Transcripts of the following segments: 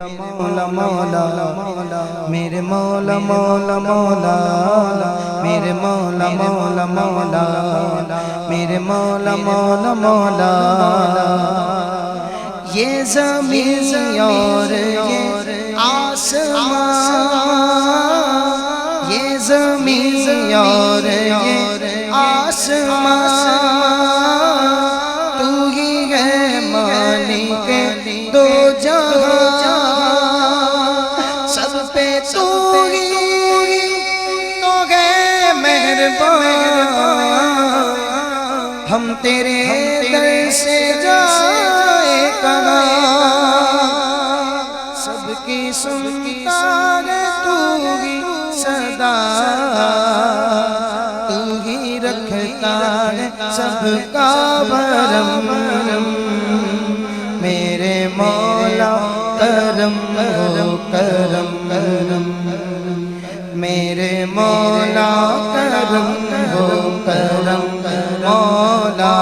مولا مولا میرے مولا مولا مولا میرے مولا مولا مولا میرے مولا مولا مولا یہ زمین اور یہ آسمان، یہ زمین اور یہ آسمان، تو ہی ہے مالک دو جہاں، سب پہ تو ہی تو ہے مہربان، ہم تیرے در سے جائے کہاں، سب کی سنتا ہے تو ہی صدا، تو ہی رکھتا ہے سب کا بھرم، میرے مولا کرم ہو کرم کرم، میرے مولا کرم ہو کرم، مولا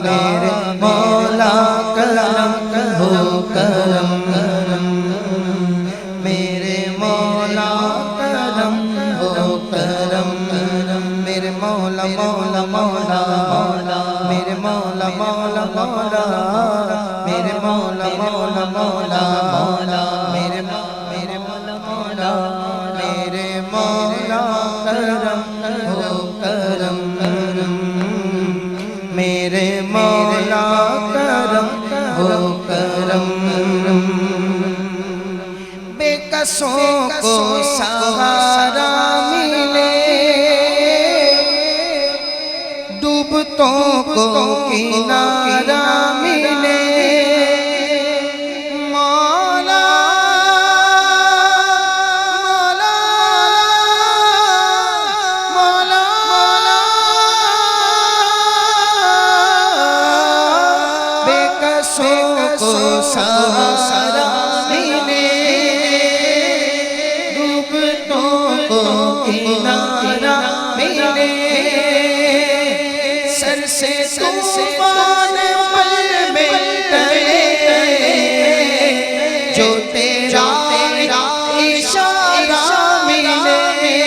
میرے مولا کرم ہو کرم، میرے مولا کرم ہو کرم، میرے مولا مولا مولا میرے مولا مولا مولا میرے مولا مولا مولا میرے مولا مولا میرے مولا کرم ہو کرم، میرے مولا کرم ہو کرم، بے کسوں کو سہارا ملے، ڈوبتوں کو کنارہ ملے، مولا مولا مولا بے کسوں کو سہارا ملے، ڈوبتوں کو کنارہ ملے، سر سے طوفان پل میں ٹلے، جو تیرا اشارہ ملے،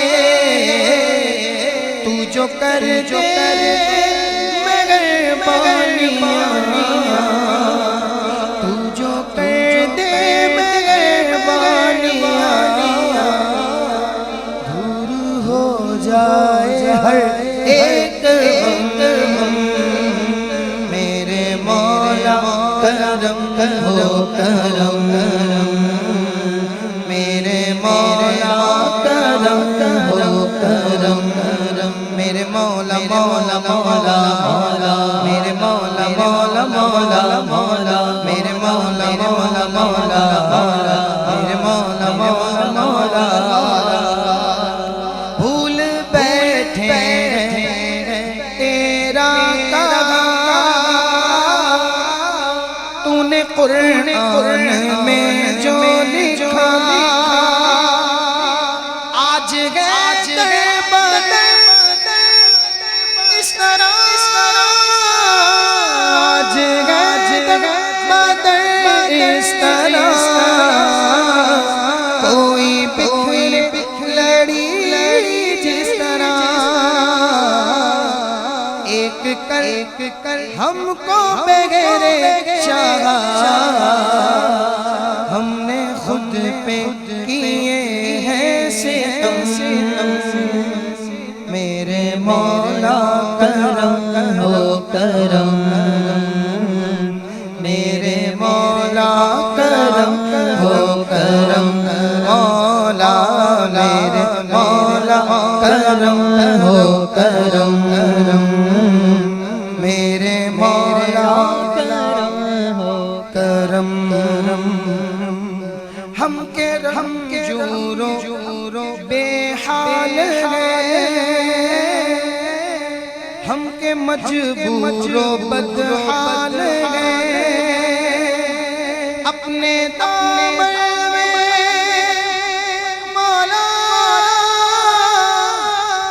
تو جو کر دے مہربانیاں، تو جو کر دے مہربانیاں، دور ہو جائے ہر ایک غم، میرے مولا کرم ہو کرم، میرے مولا کرم ہو کرم، میرے مولا مولا مولا میرے مولا مولا مولا میرے مولا مولا مولا میرے مولا مولا مولا، بھول بیٹھے تیرا کہا تو نے قرآن میں جو لکھا، آج گئے بدر اس طرح، آج گئے بدر اس طرح، کوئی لڑی جس طرح، ایک کر ہم کو بغیر چاہا، ہم نے خود پہ کیے ہیں ستم، میرے مولا کرم ہو کرم، میرے مولا کرم ہو کرم، مولا میرے مولا کرم ہو کرم، میرے مولا کرم ہو کرم، ہم کے رنجوروں بے حال ہے، ہم کے مجبوروں بدحال ہے، اپنے دامن میں مولا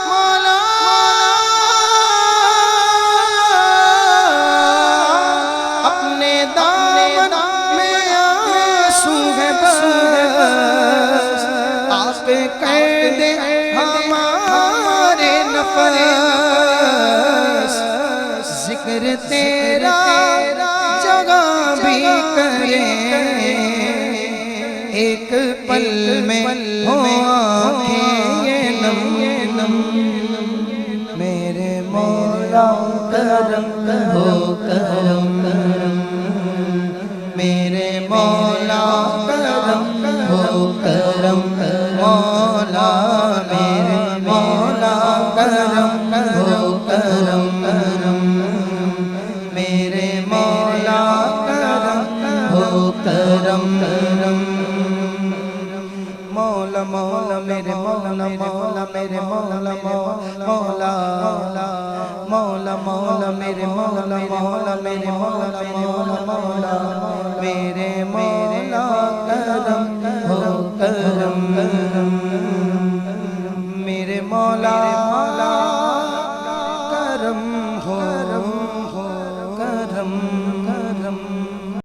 مولا اپنے دامن میں آنسو ہے بس، کر دے ہمارے نفس، ذکر تیرا جگہ بھی کریں، ایک پل میں ہو آنکھیں یہ نم میرے مولا کرم ہو کرم، میرے مولا کرم ہو کرم، مولا میرے مولا کرم ہو کرم، میرے مولا کرم ہو کرم، مولا مولا میرے مولا مولا میرے مولا مولا مولا مولا میرے مولا مولا میرے مولا مولا مولا میرے مولا کرم ہو کرم، میرے مولا